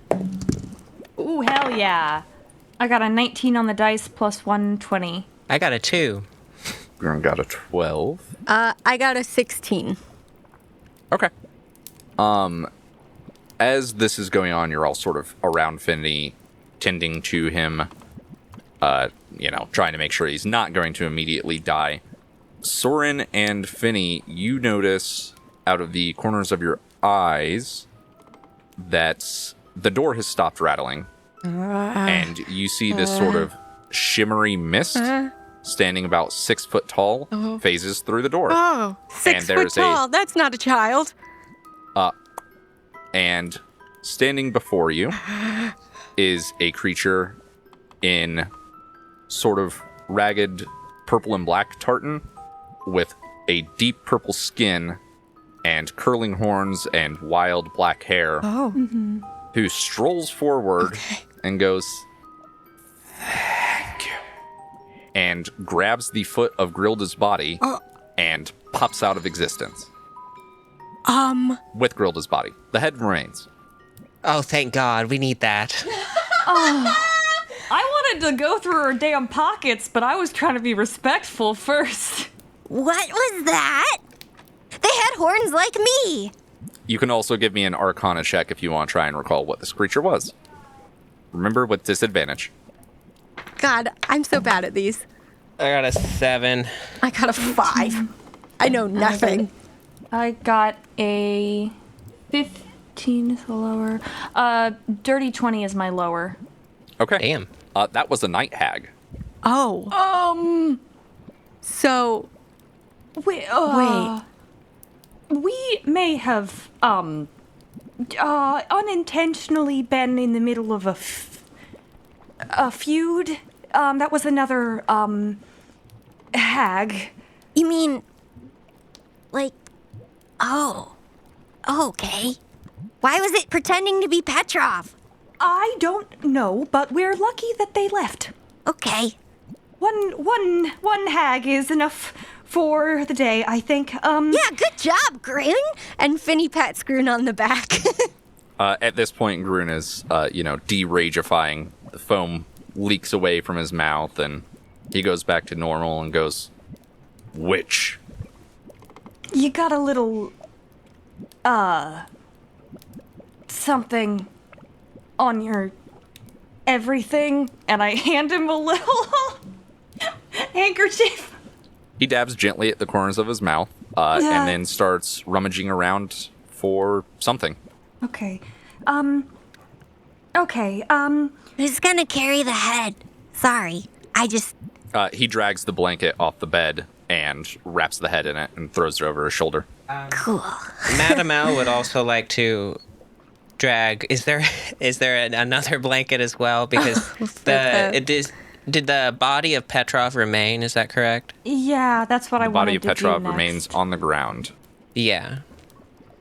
Ooh, hell yeah. I got a 19 on the dice plus 120. I got a 2. Grun got a 12. I got a 16. Okay. As this is going on, you're all sort of around Finny, tending to him, trying to make sure he's not going to immediately die. Sorrin and Finny, you notice out of the corners of your eyes that the door has stopped rattling. And you see this sort of shimmery mist standing about 6 foot tall, phases through the door. Oh, 6 foot tall. That's not a child. And standing before you is a creature in sort of ragged purple and black tartan with a deep purple skin and curling horns and wild black hair, who strolls forward and goes, "Thank you," and grabs the foot of Grilda's body and pops out of existence. With Grilda's body. The head remains. Oh, thank God. We need that. I wanted to go through her damn pockets, but I was trying to be respectful first. What was that? They had horns like me. You can also give me an Arcana check if you want to try and recall what this creature was. Remember, with disadvantage. God, I'm so bad at these. I got a 7. I got a 5. I know nothing. I got a 15 is the lower. Dirty 20 is my lower. Okay. Damn. That was a night hag. Oh. So, Wait. wait. We may have unintentionally been in the middle of a feud. That was another hag. You mean, like, oh, okay. Why was it pretending to be Petrov? I don't know, but we're lucky that they left. Okay. One hag is enough for the day, I think. Yeah, good job, Grun. And Finny pats Grun on the back. At this point, Grun is, de-ragifying. The foam leaks away from his mouth, and he goes back to normal and goes, "Witch." You got a little, something on your everything, and I hand him a little handkerchief. He dabs gently at the corners of his mouth, and then starts rummaging around for something. Okay. Who's gonna carry the head? Sorry, I just... He drags the blanket off the bed and wraps the head in it and throws it over his shoulder. Cool. Madam L would also like to drag. Is there another blanket as well? Because did the body of Petrov remain? Is that correct? Yeah, that's what I The wanted body of to Petrov do next. remains on the ground. Yeah.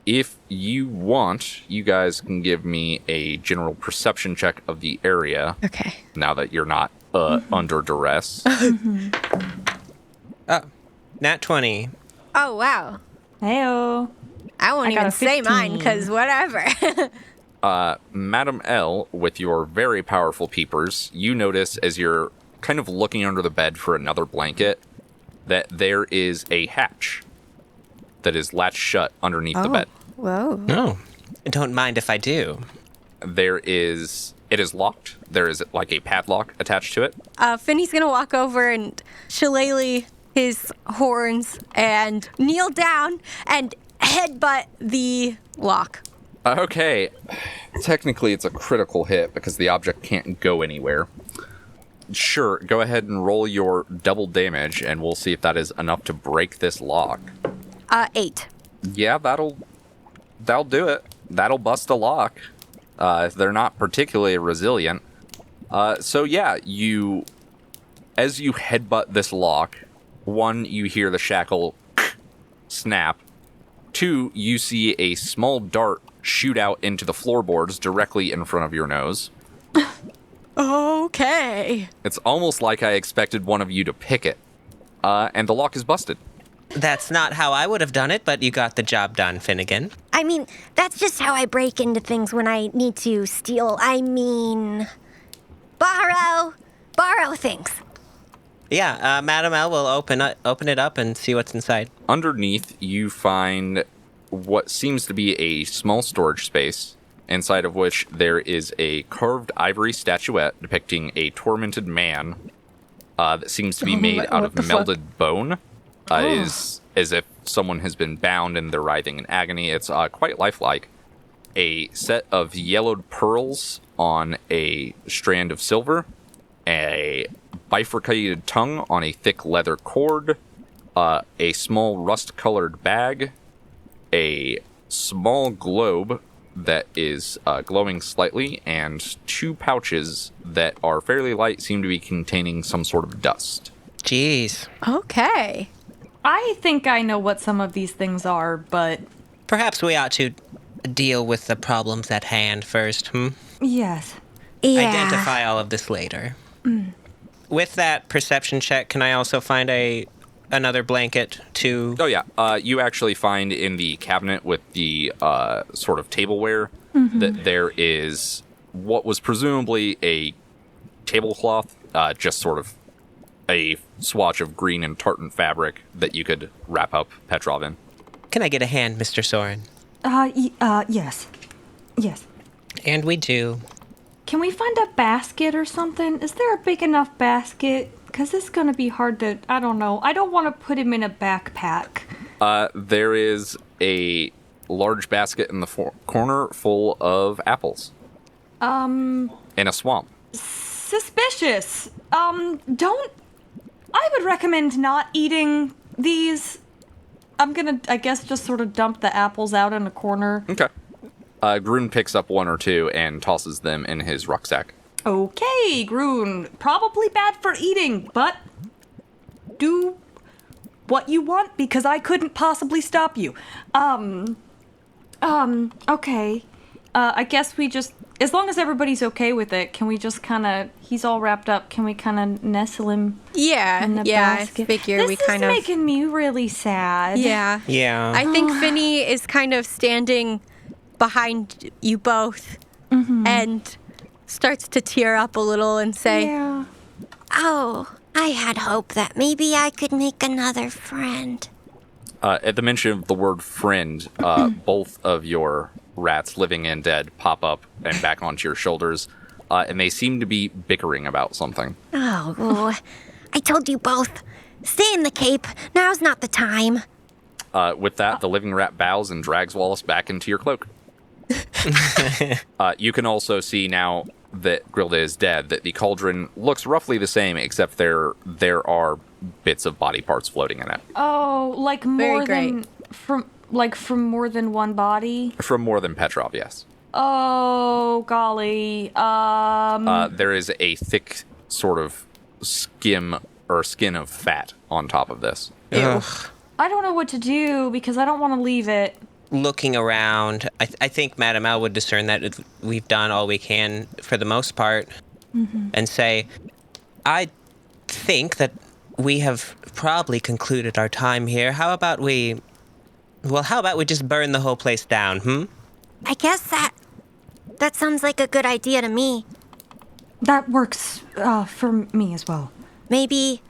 If you want, you guys can give me a general perception check of the area. Okay. Now that you're not under duress. Oh, nat 20. Oh, wow. Heyo. I won't I got even a say mine 15. because whatever. Madam L, with your very powerful peepers, you notice as you're kind of looking under the bed for another blanket that there is a hatch that is latched shut underneath the bed. Whoa. No. Don't mind if I do. It is locked. There is like a padlock attached to it. Finny's gonna walk over and shillelagh his horns and kneel down and headbutt the lock. Okay. Technically, it's a critical hit because the object can't go anywhere. Sure, go ahead and roll your double damage, and we'll see if that is enough to break this lock. 8. Yeah, that'll do it. That'll bust a lock. If they're not particularly resilient. So yeah, as you headbutt this lock, 1, you hear the shackle snap. 2, you see a small dart shoot out into the floorboards directly in front of your nose. Okay. It's almost like I expected one of you to pick it. And the lock is busted. That's not how I would have done it, but you got the job done, Finnegan. I mean, that's just how I break into things when I need to steal. Borrow things. Yeah, Madam L will open it up and see what's inside. Underneath, you find what seems to be a small storage space, inside of which there is a carved ivory statuette depicting a tormented man that seems to be made out of melted bone. Is as if someone has been bound and they're writhing in agony. It's quite lifelike. A set of yellowed pearls on a strand of silver, a bifurcated tongue on a thick leather cord, a small rust-colored bag, a small globe that is glowing slightly, and 2 pouches that are fairly light seem to be containing some sort of dust. Jeez. Okay. I think I know what some of these things are, but Perhaps we ought to deal with the problems at hand first, yes. Yeah. Identify all of this later. With that perception check, can I also find another blanket to... Oh yeah, you actually find in the cabinet with the sort of tableware that there is what was presumably a tablecloth, just sort of a swatch of green and tartan fabric that you could wrap up Petrov in. Can I get a hand, Mr. Sorrin? Yes. Yes. And we do. Can we find a basket or something? Is there a big enough basket? Because it's going to be hard to, I don't know. I don't want to put him in a backpack. There is a large basket in the corner full of apples. In a swamp. Suspicious. I would recommend not eating these. I'm going to, I guess, just sort of dump the apples out in a corner. Okay. Grun picks up 1 or 2 and tosses them in his rucksack. Okay, Grun. Probably bad for eating, but do what you want because I couldn't possibly stop you. Okay. I guess we just, as long as everybody's okay with it, can we just kind of, he's all wrapped up, can we kind of nestle him Yeah. in the Yeah. basket? I figure this we kind of. is making me really sad. Yeah. Yeah. I think Finny is kind of standing behind you both and starts to tear up a little and say, Yeah. Oh, I had hope that maybe I could make another friend. At the mention of the word friend, both of your rats, living and dead, pop up and back onto your shoulders, and they seem to be bickering about something. Oh, I told you both. Stay in the cape. Now's not the time. With that, the living rat bows and drags Wallace back into your cloak. You can also see now that Grilda is dead, that the cauldron looks roughly the same, except there are bits of body parts floating in it. Oh, like more than from more than one body? From more than Petrov, yes. Oh, golly. There is a thick sort of skin of fat on top of this. Ugh. I don't know what to do because I don't want to leave it. Looking around, I think Madame L would discern that we've done all we can for the most part, and say, I think that we have probably concluded our time here. How about we just burn the whole place down, I guess that sounds like a good idea to me. That works for me as well. Maybe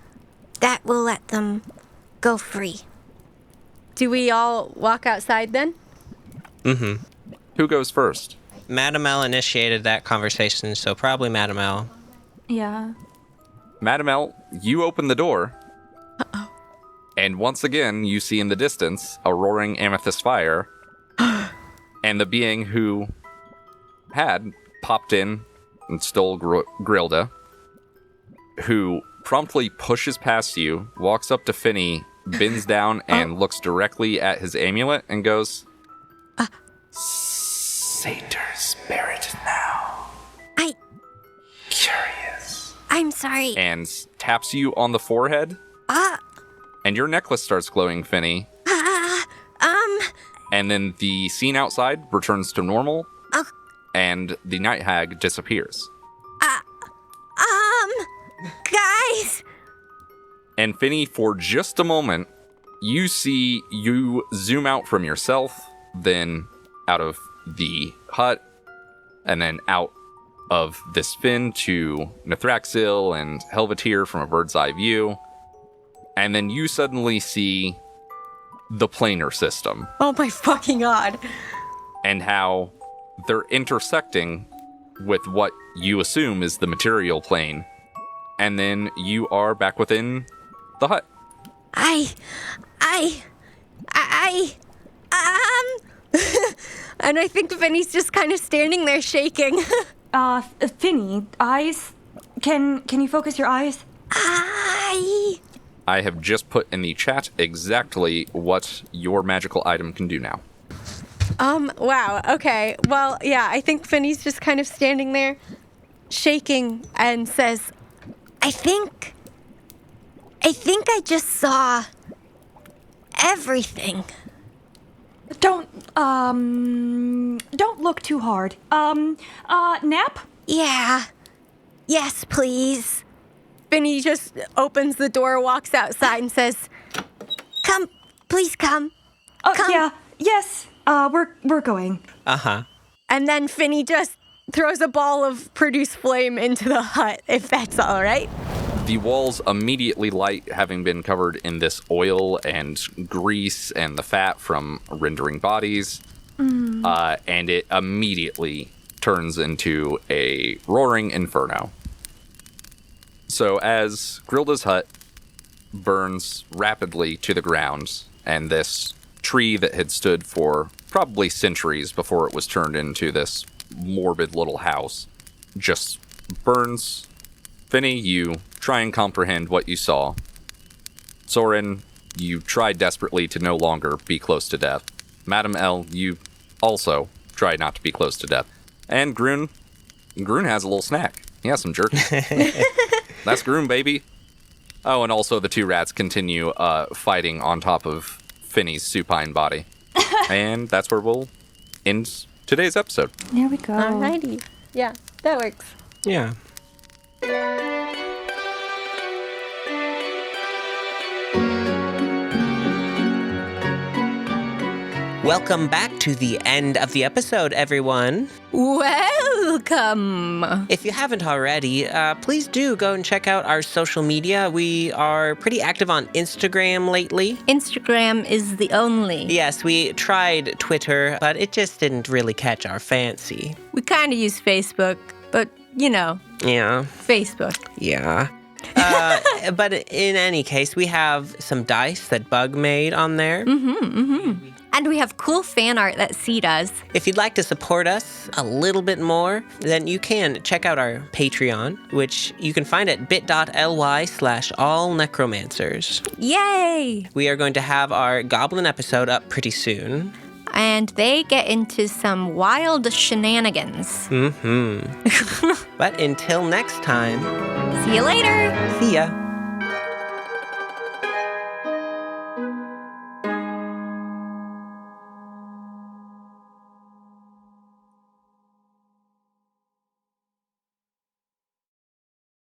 that will let them go free. Do we all walk outside then? Who goes first? Madame L initiated that conversation, so probably Madame L. Yeah. Madame L, you open the door. And once again, you see in the distance a roaring amethyst fire. And the being who had popped in and stole Grilda, who promptly pushes past you, walks up to Finny, bends down, and looks directly at his amulet and goes, Satyr spirit now. Curious. I'm sorry. and taps you on the forehead. And your necklace starts glowing, Finny. And then the scene outside returns to normal, and the night hag disappears. Guys! And Finny, for just a moment, you zoom out from yourself, then out of the hut, and then out of this fin to Nithraxil and Helvetir from a bird's eye view. And then you suddenly see the planar system Oh my fucking god. and how they're intersecting with what you assume is the material plane. And then you are back within the hut. And I think Finny's just kind of standing there shaking. Finny, eyes? Can you focus your eyes? I have just put in the chat exactly what your magical item can do now. Wow, okay. Well, yeah, I think Finny's just kind of standing there shaking and says, I think I just saw everything. Don't look too hard. Nap? Yeah. Yes, please. Finny just opens the door, walks outside and says, Come, please come. Come. Yeah. Yes. We're going. and then Finny just throws a ball of produce flame into the hut, if that's all right. The walls immediately light, having been covered in this oil and grease and the fat from rendering bodies. And it immediately turns into a roaring inferno. So as Grilda's hut burns rapidly to the ground, and this tree that had stood for probably centuries before it was turned into this morbid little house just burns. Finny, you try and comprehend what you saw. Sorrin, you try desperately to no longer be close to death. Madame L, you also try not to be close to death. And Grun has a little snack. He has some jerky. That's Grun, baby. Oh, and also the two rats continue fighting on top of Finny's supine body. And that's where we'll end today's episode. There we go. Alrighty. Yeah, that works. Yeah. Welcome back to the end of the episode, everyone. Welcome. If you haven't already, please do go and check out our social media. We are pretty active on Instagram lately. Instagram is the only. Yes, we tried Twitter, but it just didn't really catch our fancy. We kind of use Facebook, but, you know, Yeah. Facebook. Yeah. But in any case, we have some dice that Bug made on there. And we have cool fan art that C does. If you'd like to support us a little bit more, then you can check out our Patreon, which you can find at bit.ly/allnecromancers. Yay! We are going to have our Goblin episode up pretty soon. And they get into some wild shenanigans. But until next time, See you later! see ya.